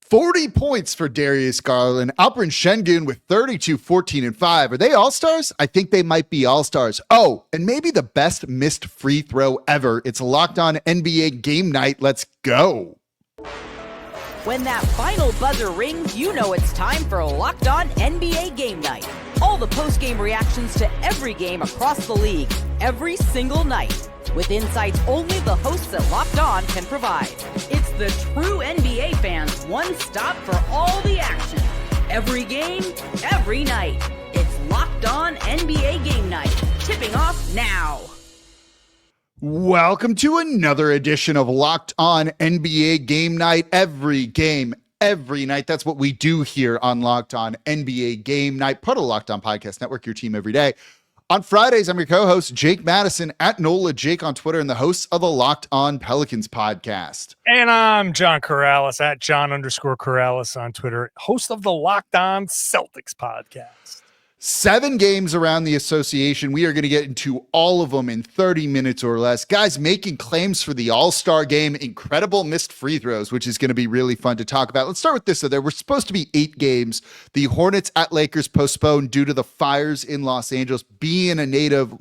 40 points for Darius Garland. Alperen Şengün with 32, 14, and 5. Are they all-stars? I think they might be all-stars. Oh, and maybe the best missed free throw ever. It's Locked On NBA Game Night. Let's go. When that final buzzer rings, you know it's time for Locked On NBA Game Night. All the post-game reactions to every game across the league, every single night, with insights only the hosts at Locked On can provide. It's the true NBA fans' one stop for all the action. Every game, every night. It's Locked On NBA Game Night. Tipping off now. Welcome to another edition of Locked On NBA Game Night. Every game, every night. That's what we do here on Locked On NBA Game Night, part of the Locked On Podcast Network, your team every day. On Fridays, I'm your co-host, Jake Madison, at NOLA Jake on Twitter, and the host of the Locked On Pelicans podcast. And I'm John Karalis, at John_Karalis on Twitter, host of the Locked On Celtics podcast. 7 games around the association. We are going to get into all of them in 30 minutes or less. Guys making claims for the All-Star game. Incredible missed free throws, which is going to be really fun to talk about. Let's start with this. So there were supposed to be 8 games. The Hornets at Lakers postponed due to the fires in Los Angeles. Being a native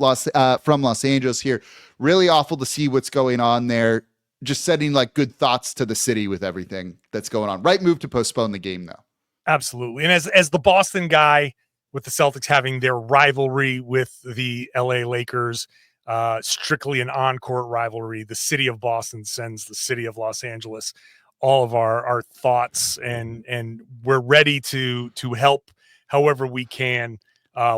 from Los Angeles here, really awful to see what's going on there. Just sending like good thoughts to the city with everything that's going on. Right move to postpone the game, though. Absolutely. And as the Boston guy, with the Celtics having their rivalry with the LA Lakers, strictly an on-court rivalry, the city of Boston sends the city of Los Angeles all of our thoughts, and we're ready to help however we can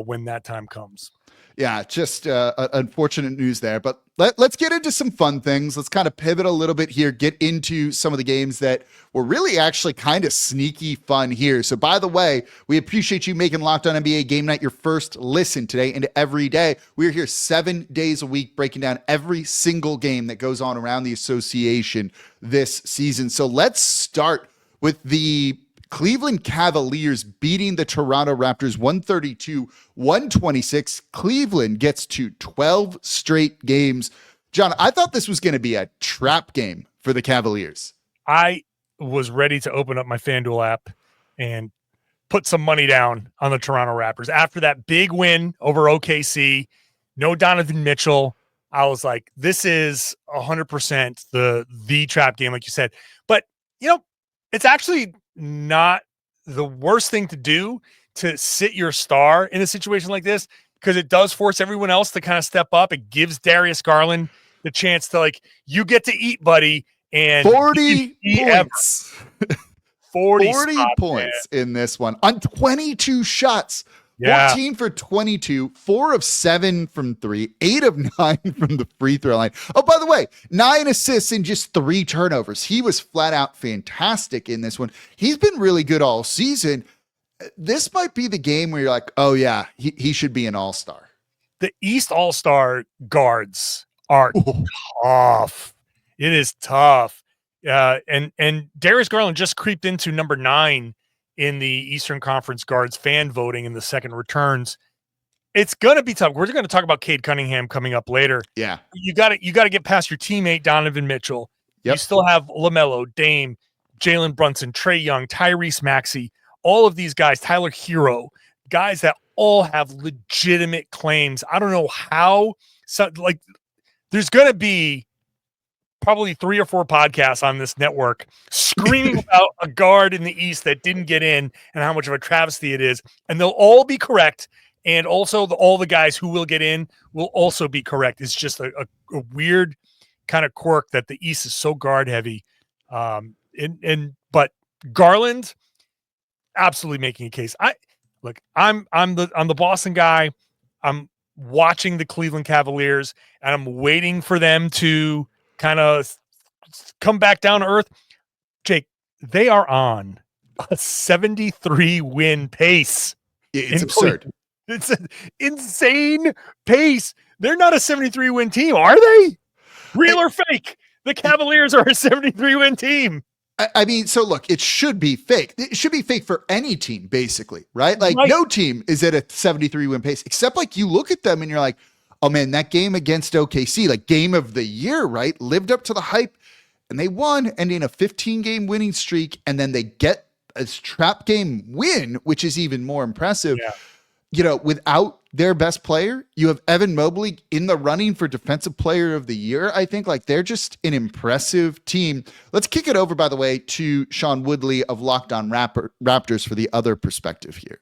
when that time comes. Yeah, just unfortunate news there. But let's get into some fun things. Let's kind of pivot a little bit here, get into some of the games that were really actually kind of sneaky fun here. So by the way, we appreciate you making Locked On NBA Game Night your first listen today and every day. We're here 7 days a week breaking down every single game that goes on around the association this season. So let's start with the Cleveland Cavaliers beating the Toronto Raptors 132-126. Cleveland gets to 12 straight games. John, I thought this was going to be a trap game for the Cavaliers. I was ready to open up my FanDuel app and put some money down on the Toronto Raptors. After that big win over OKC, no Donovan Mitchell, I was like, this is 100% the trap game, like you said. But, it's actually not the worst thing to do to sit your star in a situation like this, because it does force everyone else to kind of step up. It gives Darius Garland the chance to you get to eat, buddy. And 40 points. 40 points in this one on 22 shots. Yeah. 14 for 22, 4 of 7 from 3, 8 of 9 from the free throw line. Oh, by the way, 9 assists and just 3 turnovers. He was flat out fantastic in this one. He's been really good all season. This might be the game where you're like, oh yeah, he should be an all-star. The East All-Star guards are tough. It is tough. And Darius Garland just creeped into number 9 in the Eastern Conference guards fan voting in the second returns. It's going to be tough. We're going to talk about Cade Cunningham coming up later. Yeah. You got to get past your teammate, Donovan Mitchell. Yep. You still have LaMelo, Dame, Jalen Brunson, Trae Young, Tyrese Maxey, all of these guys, Tyler Hero, guys that all have legitimate claims. I don't know how, there's going to be probably 3 or 4 podcasts on this network screaming about a guard in the East that didn't get in and how much of a travesty it is. And they'll all be correct. And also all the guys who will get in will also be correct. It's just a weird kind of quirk that the East is so guard heavy. But Garland absolutely making a case. I'm the Boston guy. I'm watching the Cleveland Cavaliers and I'm waiting for them to kind of come back down to earth. Jake, they are on a 73 win pace. It's absurd. It's an insane pace. They're not a 73 win team, are they? Real or fake? The Cavaliers are a 73 win team. I mean, so look, it should be fake. It should be fake for any team, basically, right? Right. No team is at a 73 win pace, except you look at them and you're like, oh man, that game against OKC, game of the year, right? Lived up to the hype. and they won, ending a 15-game winning streak, and then they get a trap game win, which is even more impressive. Yeah. You know, without their best player, you have Evan Mobley in the running for Defensive Player of the Year. I think like they're just an impressive team. Let's kick it over, by the way, to Sean Woodley of Locked On Raptors for the other perspective here.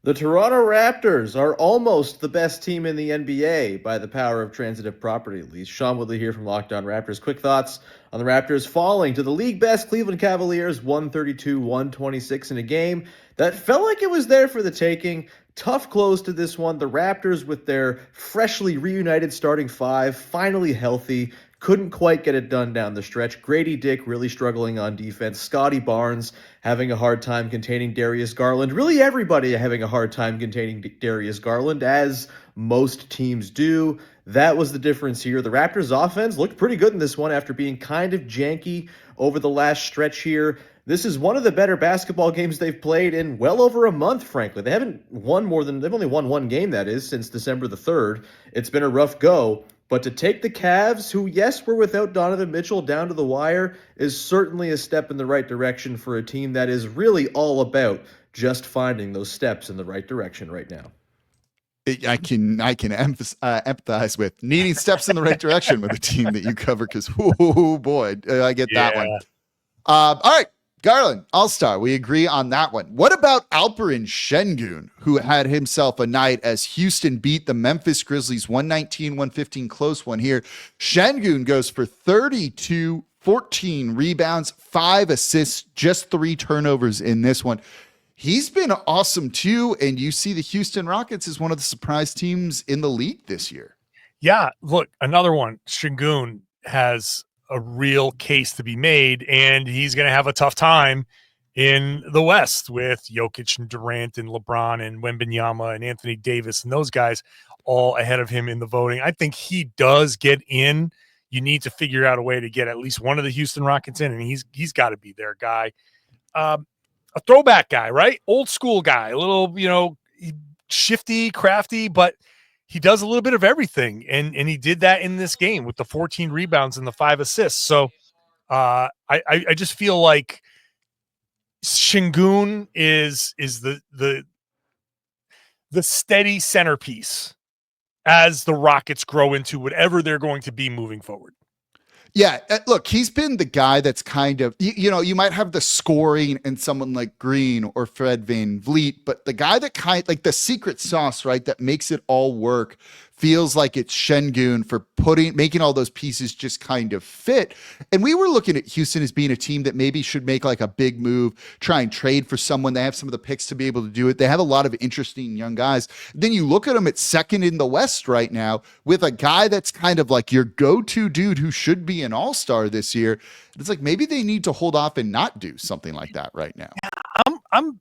The Toronto Raptors are almost the best team in the NBA by the power of transitive property, at least. Sean Woodley here from Locked On Raptors. Quick thoughts on the Raptors falling to the league best Cleveland Cavaliers, 132-126 in a game that felt like it was there for the taking. Tough close to this one. The Raptors, with their freshly reunited starting five, finally healthy, couldn't quite get it done down the stretch. Grady Dick really struggling on defense. Scotty Barnes having a hard time containing Darius Garland. Really everybody having a hard time containing Darius Garland, as most teams do. That was the difference here. The Raptors offense looked pretty good in this one after being kind of janky over the last stretch here. This is one of the better basketball games they've played in well over a month, frankly. They've only won one game, that is, since December the 3rd. It's been a rough go. But to take the Cavs, who, yes, were without Donovan Mitchell, down to the wire, is certainly a step in the right direction for a team that is really all about just finding those steps in the right direction right now. I can empathize with needing steps in the right direction with a team that you cover, because, oh boy, I get that one. All right, Garland, All-Star. We agree on that one. What about Alperen Şengün, who had himself a night as Houston beat the Memphis Grizzlies 119-115, close one here. Şengün goes for 32, 14 rebounds, 5 assists, just 3 turnovers in this one. He's been awesome too, and you see the Houston Rockets as one of the surprise teams in the league this year. Yeah, look, another one. Şengün has a real case to be made, and he's going to have a tough time in the West with Jokic and Durant and LeBron and Wembanyama and Anthony Davis and those guys all ahead of him in the voting. I think he does get in. You need to figure out a way to get at least one of the Houston Rockets in, and he's got to be their guy. A throwback guy, right? Old school guy, a little, shifty, crafty, but he does a little bit of everything, and he did that in this game with the 14 rebounds and the 5 assists. So I just feel like Şengün is the steady centerpiece as the Rockets grow into whatever they're going to be moving forward. Yeah, look, he's been the guy that's kind of, you might have the scoring in someone like Green or Fred VanVleet, but the guy that like the secret sauce, right, that makes it all work, feels like it's Şengün for making all those pieces just kind of fit. And we were looking at Houston as being a team that maybe should make like a big move, try and trade for someone. They have some of the picks to be able to do it. They have a lot of interesting young guys. Then you look at them at second in the West right now with a guy that's kind of like your go-to dude who should be an all-star this year. It's like maybe they need to hold off and not do something like that right now. I'm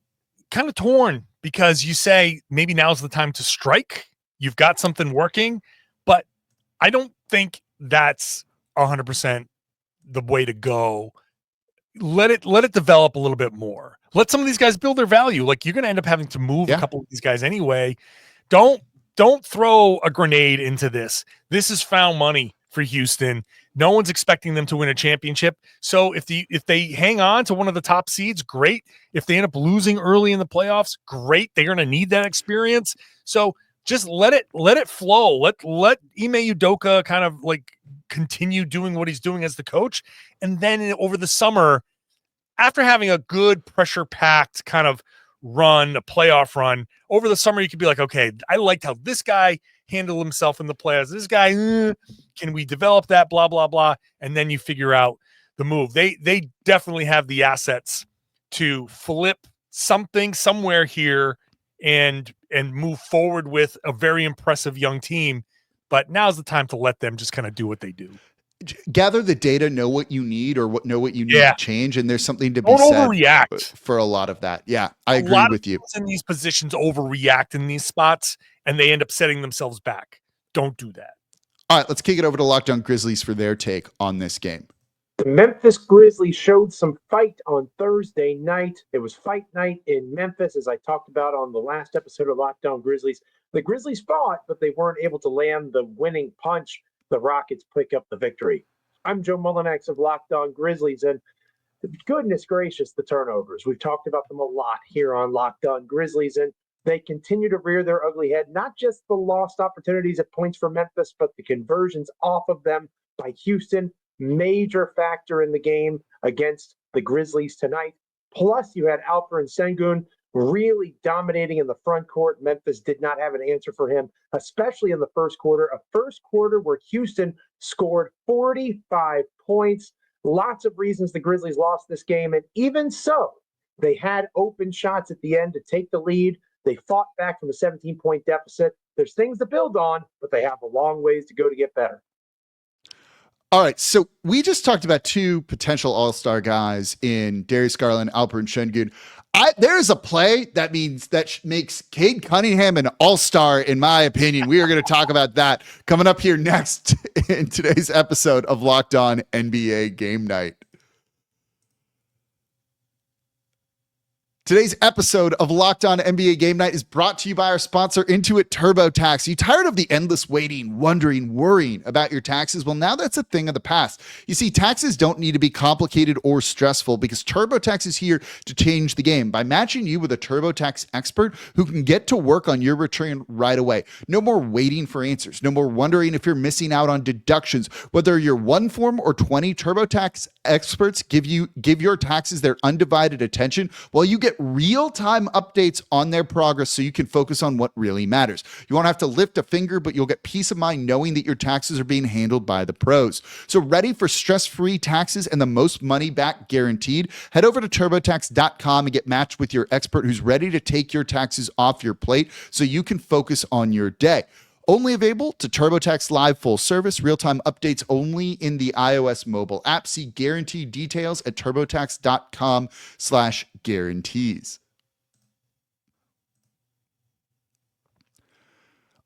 kind of torn, because you say maybe now's the time to strike. You've got something working, but I don't think that's 100% the way to go. Let it develop a little bit more. Let some of these guys build their value. Like, you're going to end up having to move a couple of these guys anyway. Don't throw a grenade into this. This is found money for Houston. No one's expecting them to win a championship. So if they hang on to one of the top seeds, great. If they end up losing early in the playoffs, great. They're going to need that experience. So just let it flow. Let Ime Udoka kind of like continue doing what he's doing as the coach. And then over the summer, after having a good pressure-packed kind of run, a playoff run, over the summer, you could be like, okay, I liked how this guy handled himself in the playoffs. This guy, can we develop that, blah, blah, blah. And then you figure out the move. They definitely have the assets to flip something somewhere here and move forward with a very impressive young team. But now's the time to let them just kind of do what they do. Gather the data, know what you need, or know what you need to change, and there's something to be Don't said overreact for a lot of that. Yeah, I agree with you. In these positions, overreact in these spots, and they end up setting themselves back. Don't do that. All right, let's kick it over to Locked On Grizzlies for their take on this game. The Memphis Grizzlies showed some fight on Thursday night. It was fight night in Memphis, as I talked about on the last episode of Locked On Grizzlies. The Grizzlies fought, but they weren't able to land the winning punch. the Rockets pick up the victory. I'm Joe Mullinax of Locked On Grizzlies, and goodness gracious, the turnovers. We've talked about them a lot here on Locked On Grizzlies, and they continue to rear their ugly head. Not just the lost opportunities at points for Memphis, but the conversions off of them by Houston. Major factor in the game against the Grizzlies tonight. Plus, you had Alperen Sengun really dominating in the front court. Memphis did not have an answer for him, especially in the first quarter. A first quarter where Houston scored 45 points. Lots of reasons the Grizzlies lost this game, and even so, they had open shots at the end to take the lead. They fought back from a 17-point deficit. There's things to build on, but they have a long ways to go to get better. All right, so we just talked about two potential all-star guys in Darius Garland, Alperen Şengün. There is a play that makes Cade Cunningham an all-star, in my opinion. We are going to talk about that coming up here next in today's episode of Locked On NBA Game Night. Today's episode of Locked On NBA Game Night is brought to you by our sponsor, Intuit TurboTax. Are you tired of the endless waiting, wondering, worrying about your taxes? Well, now that's a thing of the past. You see, taxes don't need to be complicated or stressful because TurboTax is here to change the game by matching you with a TurboTax expert who can get to work on your return right away. No more waiting for answers. No more wondering if you're missing out on deductions. Whether you're one form or 20, TurboTax experts give your taxes their undivided attention while you get real-time updates on their progress so you can focus on what really matters. You won't have to lift a finger, but you'll get peace of mind knowing that your taxes are being handled by the pros. So ready for stress-free taxes and the most money back guaranteed? Head over to TurboTax.com and get matched with your expert who's ready to take your taxes off your plate so you can focus on your day. Only available to TurboTax Live full service, real-time updates only in the iOS mobile app. See guaranteed details at TurboTax.com/guarantees.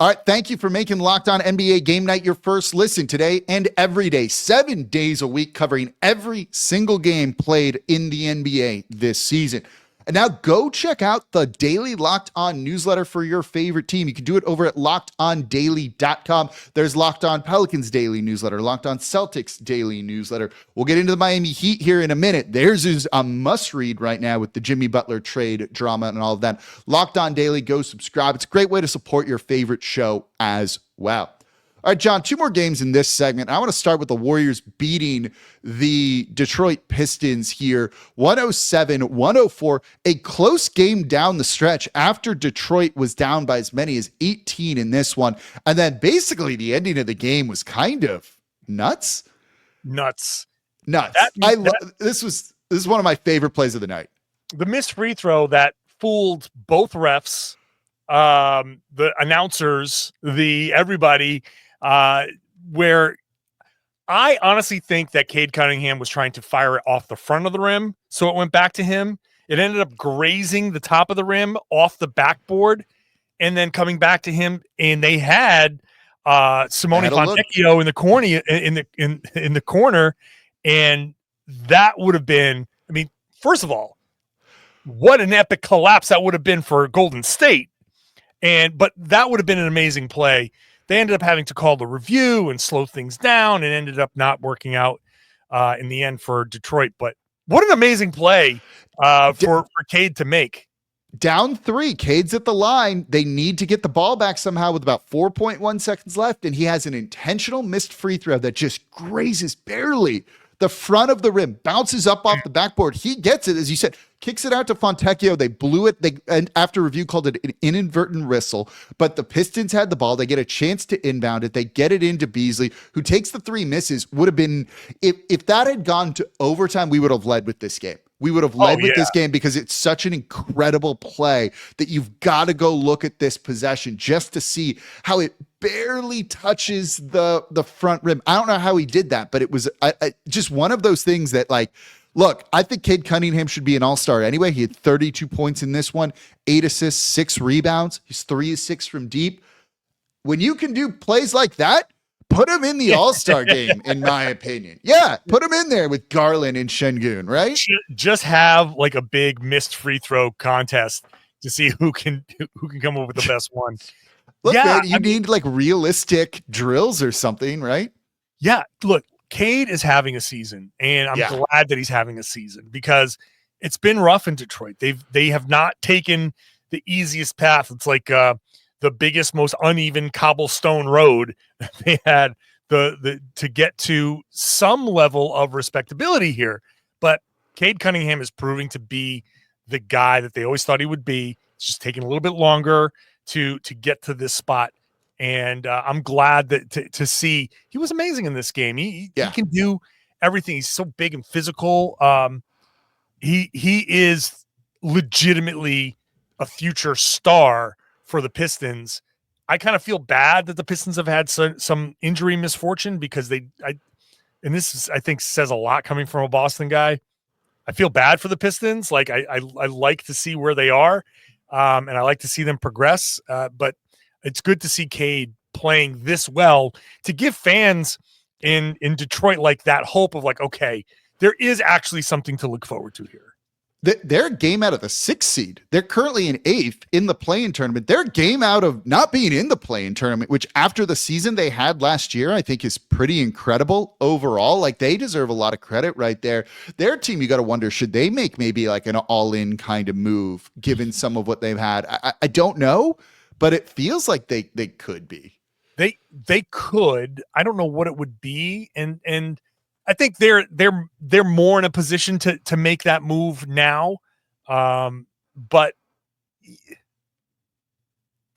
All right, thank you for making Locked On NBA Game Night your first listen today and every day, 7 days a week, covering every single game played in the NBA this season. And now go check out the daily Locked On newsletter for your favorite team. You can do it over at lockedondaily.com. There's Locked On Pelicans daily newsletter, Locked On Celtics daily newsletter. We'll get into the Miami Heat here in a minute. Theirs is a must read right now with the Jimmy Butler trade drama and all of that. Locked On Daily, go subscribe. It's a great way to support your favorite show as well. All right, John, 2 more games in this segment. I want to start with the Warriors beating the Detroit Pistons here, 107-104, a close game down the stretch after Detroit was down by as many as 18 in this one. And then basically the ending of the game was kind of nuts. Nuts. This is one of my favorite plays of the night. The missed free throw that fooled both refs, the announcers, everybody, where I honestly think that Cade Cunningham was trying to fire it off the front of the rim, so it went back to him. It ended up grazing the top of the rim off the backboard and then coming back to him. And they had Simone Fontecchio in the corner in the corner, and that would have been. I mean, first of all, what an epic collapse that would have been for Golden State, but that would have been an amazing play. They ended up having to call the review and slow things down and ended up not working out in the end for Detroit. But what an amazing play for Cade to make. Down 3, Cade's at the line. They need to get the ball back somehow with about 4.1 seconds left, and he has an intentional missed free throw that just grazes barely the front of the rim, bounces up off the backboard. He gets it, as you said, kicks it out to Fontecchio. They blew it. And after review, called it an inadvertent whistle. But the Pistons had the ball. They get a chance to inbound it. They get it into Beasley, who takes the 3 misses. Would have been, if that had gone to overtime, we would have led with this game. We would have led with this game because it's such an incredible play that you've got to go look at this possession just to see how it barely touches the front rim. I don't know how he did that, but it was just one of those things that, like, look, I think Cade Cunningham should be an all-star anyway. He had 32 points in this one, 8 assists, 6 rebounds. He's 3 of 6 from deep. When you can do plays like that, put him in the all-star game, in my opinion. Yeah, put him in there with Garland and Şengün, right? Just have like a big missed free throw contest to see who can come up with the best one. Look, Yeah, man, you need like realistic drills or something, right? Yeah, look, Cade is having a season, and I'm Yeah. glad that he's having a season because it's been rough in Detroit. They have not taken the easiest path. It's like the biggest, most uneven cobblestone road they had the to get to some level of respectability here. But Cade Cunningham is proving to be the guy that they always thought he would be. It's just taking a little bit longer to get to this spot. And I'm glad that to see he was amazing in this game. He can do everything. He's so big and physical. He is legitimately a future star for the Pistons. I kind of feel bad that the Pistons have had some injury misfortune because and this is, I think, says a lot coming from a Boston guy. I feel bad for the Pistons. Like I like to see where they are, and I like to see them progress. But it's good to see Cade playing this well to give fans in Detroit like that hope of like, okay, there is actually something to look forward to here. They're a game out of the 6th seed. They're currently in 8th in the play-in tournament. They're a game out of not being in the play-in tournament, which after the season they had last year, I think is pretty incredible overall. Like they deserve a lot of credit right there. Their team, you got to wonder, should they make maybe like an all-in kind of move given some of what they've had? I don't know, but it feels like they could be. They could. I don't know what it would be, and I think they're more in a position to make that move now. But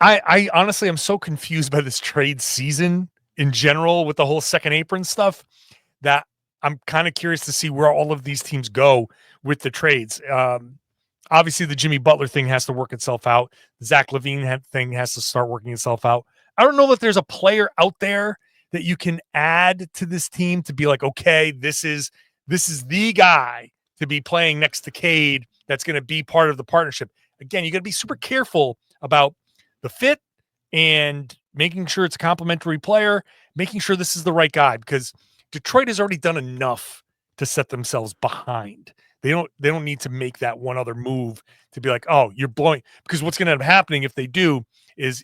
I honestly am so confused by this trade season in general with the whole second apron stuff that I'm kind of curious to see where all of these teams go with the trades. Obviously the Jimmy Butler thing has to work itself out. The Zach LaVine thing has to start working itself out. I don't know that there's a player out there that you can add to this team to be like, okay, this is the guy to be playing next to Cade that's going to be part of the partnership. Again, you got to be super careful about the fit and making sure it's a complementary player, making sure this is the right guy, because Detroit has already done enough to set themselves behind. They don't need to make that one other move to be like, oh, you're blowing, because what's going to end up happening if they do is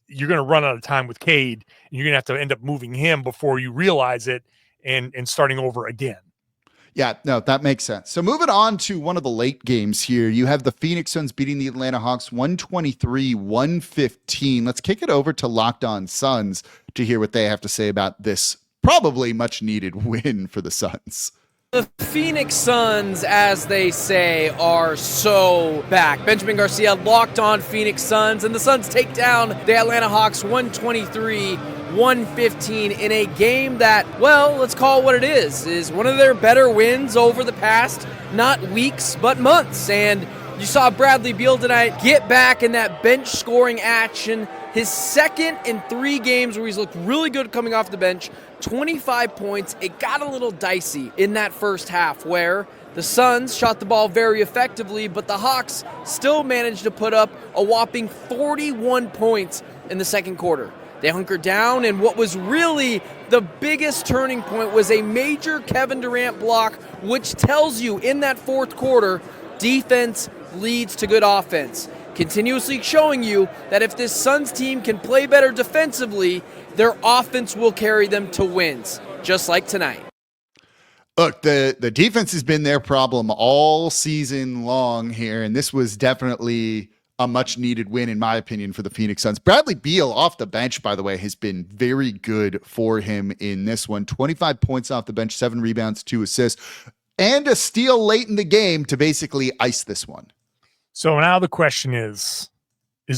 you're going to run out of time with Cade, and you're going to have to end up moving him before you realize it and starting over again. Yeah, no, that makes sense. So moving on to one of the late games here, you have the Phoenix Suns beating the Atlanta Hawks 123-115. Let's kick it over to Locked On Suns to hear what they have to say about this probably much needed win for the Suns. The Phoenix Suns, as they say, are so back. Benjamin Garcia, Locked On Phoenix Suns, and the Suns take down the Atlanta Hawks 123-115 in a game that, well, let's call it what it is one of their better wins over the past, not weeks, but months. And you saw Bradley Beal tonight get back in that bench scoring action. His second in 3 games where he's looked really good coming off the bench, 25 points. It got a little dicey in that first half where the Suns shot the ball very effectively, but the Hawks still managed to put up a whopping 41 points in the second quarter. They hunkered down, and what was really the biggest turning point was a major Kevin Durant block, which tells you in that fourth quarter, defense leads to good offense. Continuously showing you that if this Suns team can play better defensively, their offense will carry them to wins, just like tonight. Look, the defense has been their problem all season long here, and this was definitely a much-needed win, in my opinion, for the Phoenix Suns. Bradley Beal off the bench, by the way, has been very good for him in this one. 25 points off the bench, 7 rebounds, 2 assists, and a steal late in the game to basically ice this one. So now the question is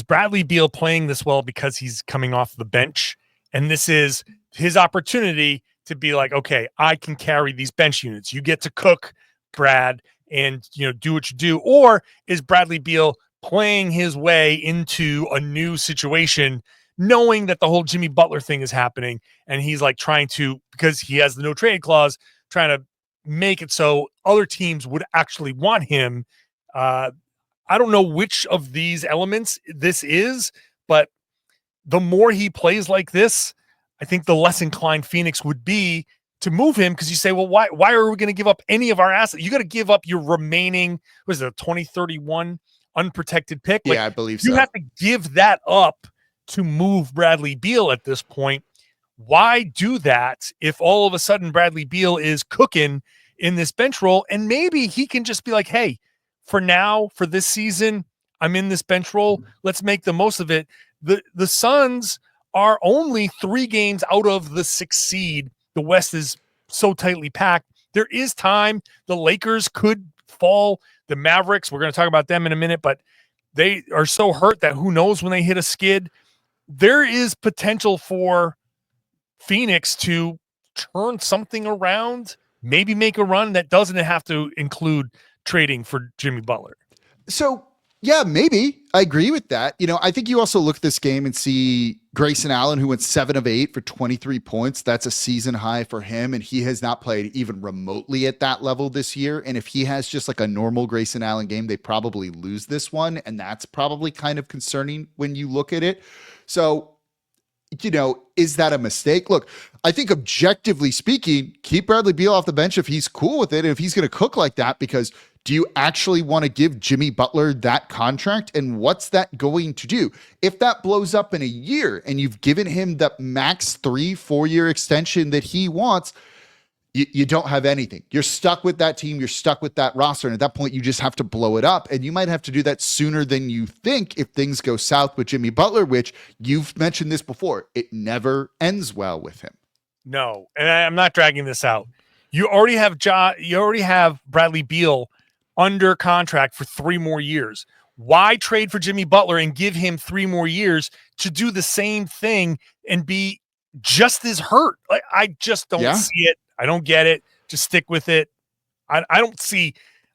Bradley Beal playing this well because he's coming off the bench, and this is his opportunity to be like, okay, I can carry these bench units. You get to cook, Brad, and do what you do. Or is Bradley Beal playing his way into a new situation, knowing that the whole Jimmy Butler thing is happening, and he's like trying to, because he has the no trade clause, trying to make it so other teams would actually want him. I don't know which of these elements this is, but the more he plays like this, I think the less inclined Phoenix would be to move him, because you say, well, why are we going to give up any of our assets? You got to give up your remaining, what is it, a 2031 unprotected pick? Yeah, I believe so. You have to give that up to move Bradley Beal at this point. Why do that if all of a sudden Bradley Beal is cooking in this bench role? And maybe he can just be like, hey, for now, for this season, I'm in this bench role. Let's make the most of it. The Suns are only 3 games out of the 6th seed. The West is so tightly packed. There is time. The Lakers could fall. The Mavericks, we're going to talk about them in a minute, but they are so hurt that who knows when they hit a skid. There is potential for Phoenix to turn something around, maybe make a run that doesn't have to include trading for Jimmy Butler. So, yeah, maybe. I agree with that. I think you also look at this game and see Grayson Allen, who went 7 of 8 for 23 points. That's a season high for him, and he has not played even remotely at that level this year. And if he has just like a normal Grayson Allen game, they probably lose this one, and that's probably kind of concerning when you look at it. So, is that a mistake? Look, I think objectively speaking, keep Bradley Beal off the bench if he's cool with it, and if he's going to cook like that, because do you actually want to give Jimmy Butler that contract? And what's that going to do? If that blows up in a year and you've given him the max 3-4 year extension that he wants, you don't have anything. You're stuck with that team. You're stuck with that roster. And at that point, you just have to blow it up. And you might have to do that sooner than you think if things go south with Jimmy Butler, which you've mentioned this before. It never ends well with him. No, and I'm not dragging this out. You already have Bradley Beal under contract for 3 more years. Why trade for Jimmy Butler and give him 3 more years to do the same thing and be just as hurt? Like, I just don't see it. I don't get it. Just stick with it. I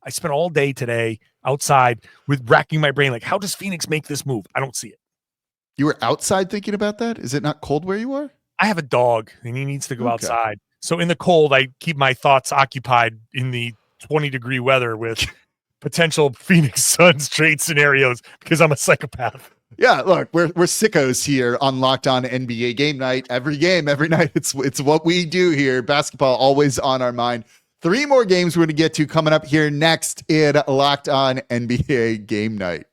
spent all day today outside with racking my brain. Like, how does Phoenix make this move? I don't see it. You were outside thinking about that? Is it not cold where you are? I have a dog and he needs to go outside. So in the cold, I keep my thoughts occupied in the 20-degree weather with potential Phoenix Suns trade scenarios because I'm a psychopath. Yeah, look, we're sickos here on Locked On NBA Game Night. Every game, every night, it's what we do here. Basketball always on our mind. 3 more games we're going to get to coming up here next in Locked On NBA Game Night.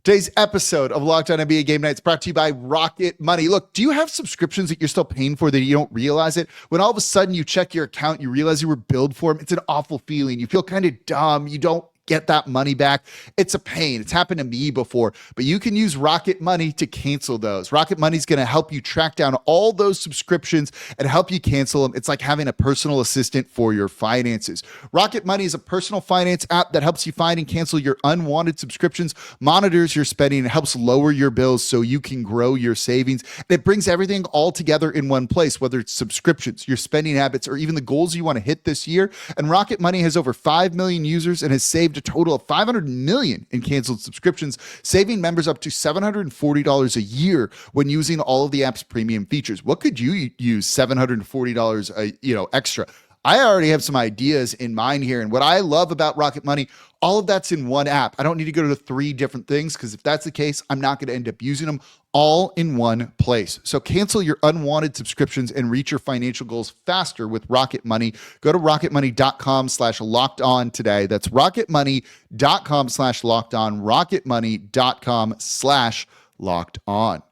Today's episode of Locked On NBA Game Night is brought to you by Rocket Money. Look, do you have subscriptions that you're still paying for that you don't realize it? When all of a sudden you check your account, you realize you were billed for them. It's an awful feeling. You feel kind of dumb. You don't get that money back. It's a pain. It's happened to me before, but you can use Rocket Money to cancel those. Rocket Money is going to help you track down all those subscriptions and help you cancel them. It's like having a personal assistant for your finances. Rocket Money is a personal finance app that helps you find and cancel your unwanted subscriptions, monitors your spending, and helps lower your bills so you can grow your savings. And it brings everything all together in one place, whether it's subscriptions, your spending habits, or even the goals you want to hit this year. And Rocket Money has over 5 million users and has saved a total of 500 million in canceled subscriptions, saving members up to $740 a year when using all of the app's premium features. What could you use $740 extra? I already have some ideas in mind here. And what I love about Rocket Money, all of that's in one app. I don't need to go to 3 different things because if that's the case, I'm not going to end up using them all in one place. So cancel your unwanted subscriptions and reach your financial goals faster with Rocket Money. Go to rocketmoney.com/lockedon today. That's rocketmoney.com/lockedon, rocketmoney.com/lockedon.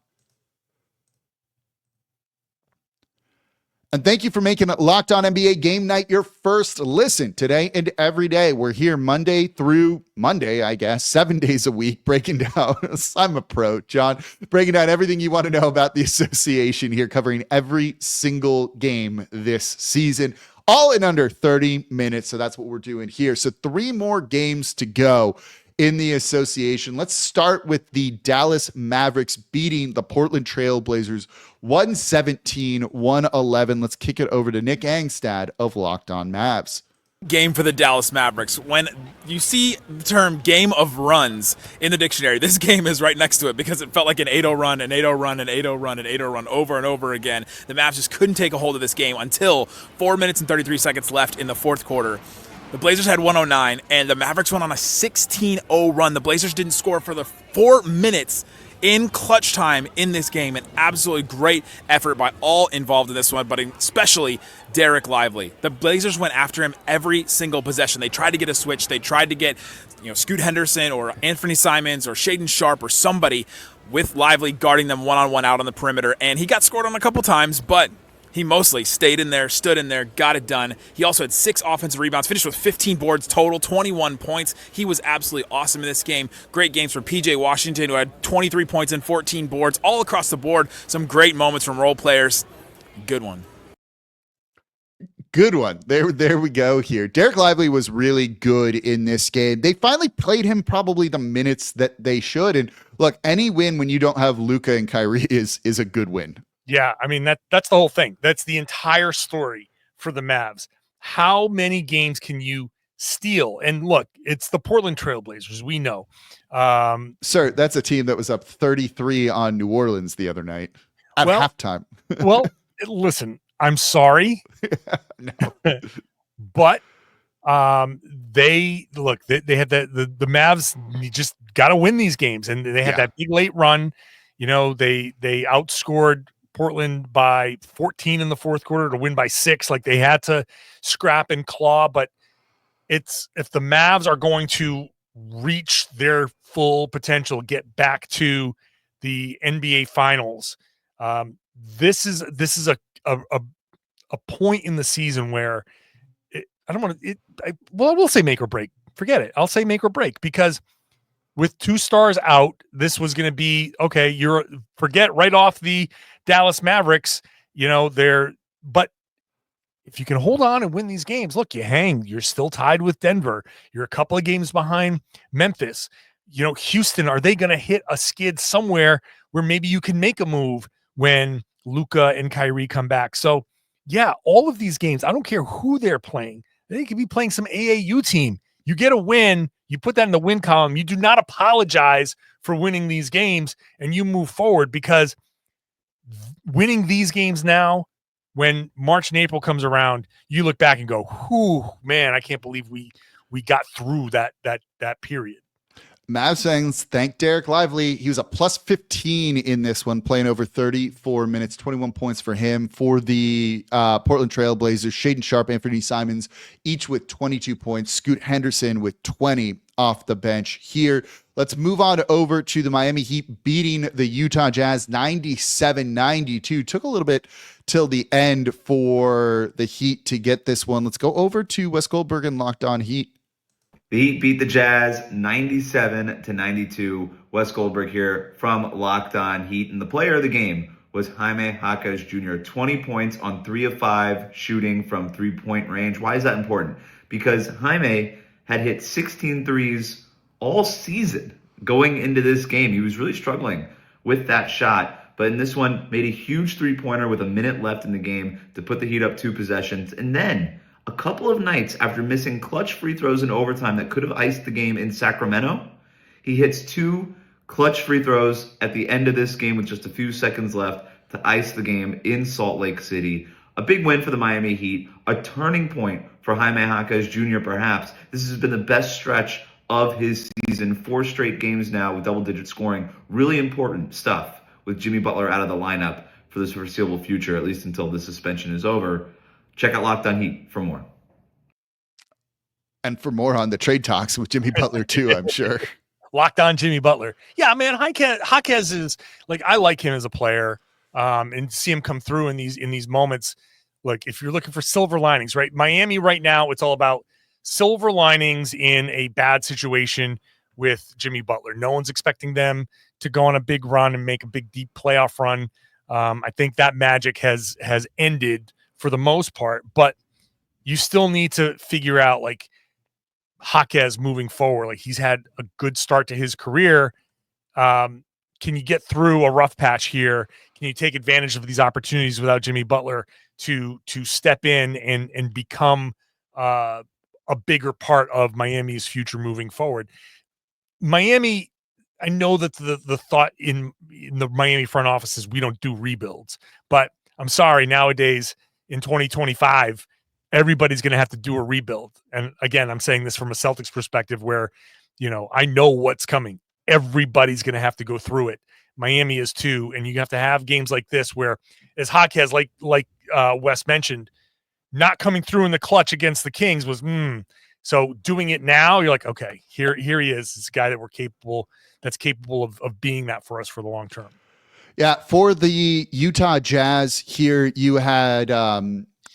And thank you for making Locked On NBA Game Night your first listen today and every day. We're here Monday through Monday, I guess, 7 days a week, breaking down. I'm a pro, John, breaking down everything you want to know about the association here, covering every single game this season, all in under 30 minutes. So that's what we're doing here. So 3 more games to go in the association. Let's start with the Dallas Mavericks beating the Portland Trailblazers 117-111. Let's kick it over to Nick Angstad of Locked On Mavs. Game for the Dallas Mavericks. When you see the term game of runs in the dictionary, this game is right next to it because it felt like an 8-0 run, an 8-0 run, an 8-0 run, an 8-0 run over and over again. The Mavs just couldn't take a hold of this game until 4 minutes and 33 seconds left in the fourth quarter. The Blazers had 109, and the Mavericks went on a 16-0 run. The Blazers didn't score for the 4 minutes in clutch time in this game. An absolutely great effort by all involved in this one, but especially Derek Lively. The Blazers went after him every single possession. They tried to get a switch. They tried to get Scoot Henderson or Anthony Simons or Shaden Sharp or somebody with Lively guarding them one-on-one out on the perimeter. And he got scored on a couple times, but he mostly stayed in there, stood in there, got it done. He also had 6 offensive rebounds, finished with 15 boards total, 21 points. He was absolutely awesome in this game. Great games from PJ Washington, who had 23 points and 14 boards all across the board. Some great moments from role players. Good one. Good one. There we go here. Derek Lively was really good in this game. They finally played him probably the minutes that they should. And look, any win when you don't have Luka and Kyrie is a good win. Yeah, I mean, that's the whole thing. That's the entire story for the Mavs. How many games can you steal? And look, it's the Portland Trailblazers. We know. Sir, that's a team that was up 33 on New Orleans the other night at halftime. Well, listen, I'm sorry. No. But they had the Mavs just got to win these games, and they had that big late run. They outscored Portland by 14 in the fourth quarter to win by 6. Like, they had to scrap and claw, but if the Mavs are going to reach their full potential, get back to the NBA finals, this is a point in the season where we'll say make or break. Forget it. I'll say make or break, because with 2 stars out, this was going to be okay. Forget right off the Dallas Mavericks. But if you can hold on and win these games, look, you hang. You're still tied with Denver. You're a couple of games behind Memphis. Houston, are they going to hit a skid somewhere where maybe you can make a move when Luka and Kyrie come back? So, yeah, all of these games, I don't care who they're playing. They could be playing some AAU team. You get a win, you put that in the win column. You do not apologize for winning these games, and you move forward, because winning these games now, when March and April comes around, you look back and go, "Whew, man, I can't believe we got through that period." Mavs fans, thank Derek Lively. He was a plus 15 in this one, playing over 34 minutes, 21 points for him. For the Portland Trailblazers, Shaden Sharp, Anthony Simons, each with 22 points. Scoot Henderson with 20 off the bench here. Let's move on over to the Miami Heat beating the Utah Jazz 97-92. Took a little bit till the end for the Heat to get this one. Let's go over to Wes Goldberg and Locked On Heat. The Heat beat the Jazz 97-92. Wes Goldberg here from Locked On Heat. And the player of the game was Jaime Jaquez Jr. 20 points on 3 of 5 shooting from three-point range. Why is that important? Because Jaime had hit 16 threes all season going into this game. He was really struggling with that shot. But in this one, made a huge three-pointer with a minute left in the game to put the Heat up 2 possessions. And then, a couple of nights after missing clutch free throws in overtime that could have iced the game in Sacramento, he hits 2 clutch free throws at the end of this game with just a few seconds left to ice the game in Salt Lake City. A big win for the Miami Heat, a turning point for Jaime Jaquez Jr. perhaps. This has been the best stretch of his season, 4 straight games now with double-digit scoring. Really important stuff with Jimmy Butler out of the lineup for the foreseeable future, at least until the suspension is over. Check out Locked On Heat for more. And for more on the trade talks with Jimmy Butler too, I'm sure. Locked On Jimmy Butler. Yeah, man, Jaquez is, like, I like him as a player, and see him come through in these moments. Look, if you're looking for silver linings, right? Miami right now, it's all about silver linings in a bad situation with Jimmy Butler. No one's expecting them to go on a big run and make a big, deep playoff run. I think that magic has ended for the most part, but you still need to figure out, like, Jaquez moving forward. Like, he's had a good start to his career. Can you get through a rough patch here? Can you take advantage of these opportunities without Jimmy Butler to step in and become a bigger part of Miami's future moving forward? Miami, I know that the thought in the Miami front office is we don't do rebuilds, but I'm sorry, nowadays in 2025, everybody's going to have to do a rebuild. And again, I'm saying this from a Celtics perspective where, I know what's coming. Everybody's going to have to go through it. Miami is too. And you have to have games like this where, as Jaquez, like Wes mentioned, not coming through in the clutch against the Kings was So doing it now, you're like, okay, here he is. This guy that's capable of being that for us for the long term. Yeah, for the Utah Jazz here, you had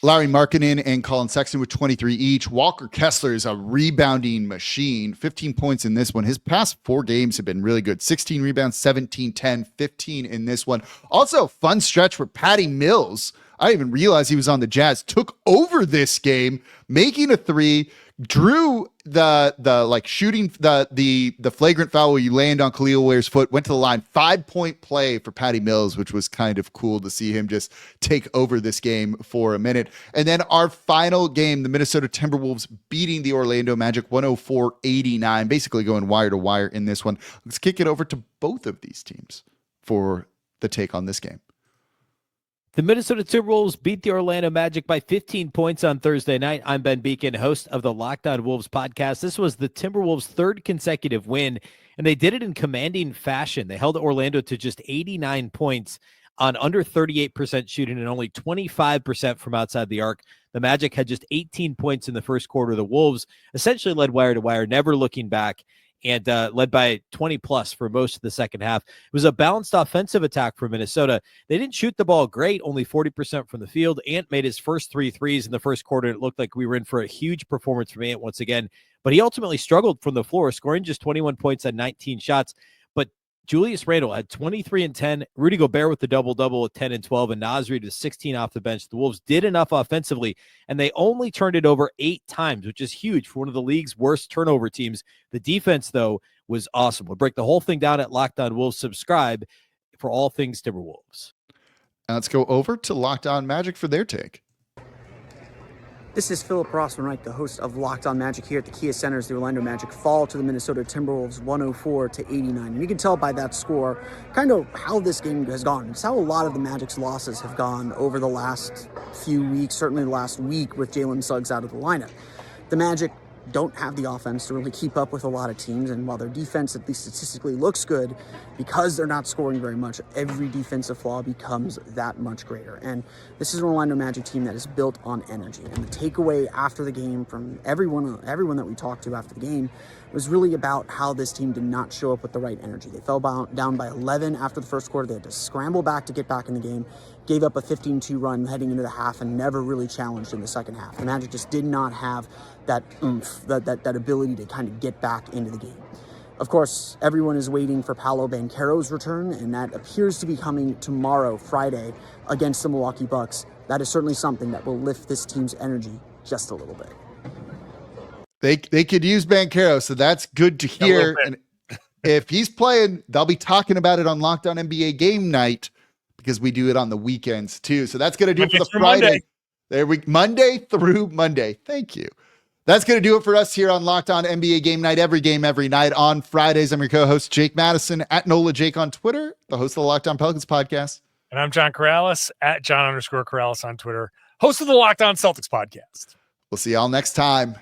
Larry Markkinen and Colin Sexton with 23 each. Walker Kessler is a rebounding machine, 15 points in this one. His past 4 games have been really good. 16 rebounds, 17, 10, 15 in this one. Also, fun stretch for Patty Mills. I didn't even realize he was on the Jazz. Took over this game, making a 3, drew the like shooting the flagrant foul where you land on Khalil Ware's foot, went to the line. 5-point play for Patty Mills, which was kind of cool to see him just take over this game for a minute. And then our final game, the Minnesota Timberwolves beating the Orlando Magic 104-89, basically going wire to wire in this one. Let's kick it over to both of these teams for the take on this game. The Minnesota Timberwolves beat the Orlando Magic by 15 points on Thursday night. I'm Ben Beacon, host of the Locked On Wolves podcast. This was the Timberwolves' 3rd consecutive win, and they did it in commanding fashion. They held Orlando to just 89 points on under 38% shooting and only 25% from outside the arc. The Magic had just 18 points in the first quarter. The Wolves essentially led wire to wire, never looking back, and led by 20-plus for most of the second half. It was a balanced offensive attack for Minnesota. They didn't shoot the ball great, only 40% from the field. Ant made his first 3 threes in the first quarter. It looked like we were in for a huge performance from Ant once again, but he ultimately struggled from the floor, scoring just 21 points on 19 shots. But Julius Randle had 23 and 10. Rudy Gobert with the double-double with 10 and 12, and Naz Reid with 16 off the bench. The Wolves did enough offensively, and they only turned it over 8 times, which is huge for one of the league's worst turnover teams. The defense, though, was awesome. We'll break the whole thing down at Locked On Wolves. Subscribe for all things Timberwolves. Now let's go over to Locked On Magic for their take. This is Philip Rossman-Reich, the host of Locked On Magic here at the Kia Center as the Orlando Magic fall to the Minnesota Timberwolves 104-89. And you can tell by that score kind of how this game has gone. It's how a lot of the Magic's losses have gone over the last few weeks, certainly the last week with Jalen Suggs out of the lineup. The Magic don't have the offense to really keep up with a lot of teams, and while their defense at least statistically looks good, because they're not scoring very much, every defensive flaw becomes that much greater. And this is an Orlando Magic team that is built on energy, and the takeaway after the game from everyone that we talked to after the game was really about how this team did not show up with the right energy. They fell down by 11 after the first quarter. They had to scramble back to get back in the game, gave up a 15-2 run heading into the half, and never really challenged in the second half. The Magic just did not have that oomph, that ability to kind of get back into the game. Of course, everyone is waiting for Paolo Banchero's return, and that appears to be coming tomorrow, Friday, against the Milwaukee Bucks. That is certainly something that will lift this team's energy just a little bit. They could use Banchero, so that's good to hear. And if he's playing, they'll be talking about it on Locked On NBA Game Night because we do it on the weekends too. So that's going to do it for the Friday. Monday through Monday. Thank you. That's going to do it for us here on Locked On NBA Game Night. Every game, every night on Fridays. I'm your co-host, Jake Madison, at NOLA Jake on Twitter, the host of the Locked On Pelicans podcast. And I'm John Karalis, at John_Karalis on Twitter, host of the Locked On Celtics podcast. We'll see y'all next time.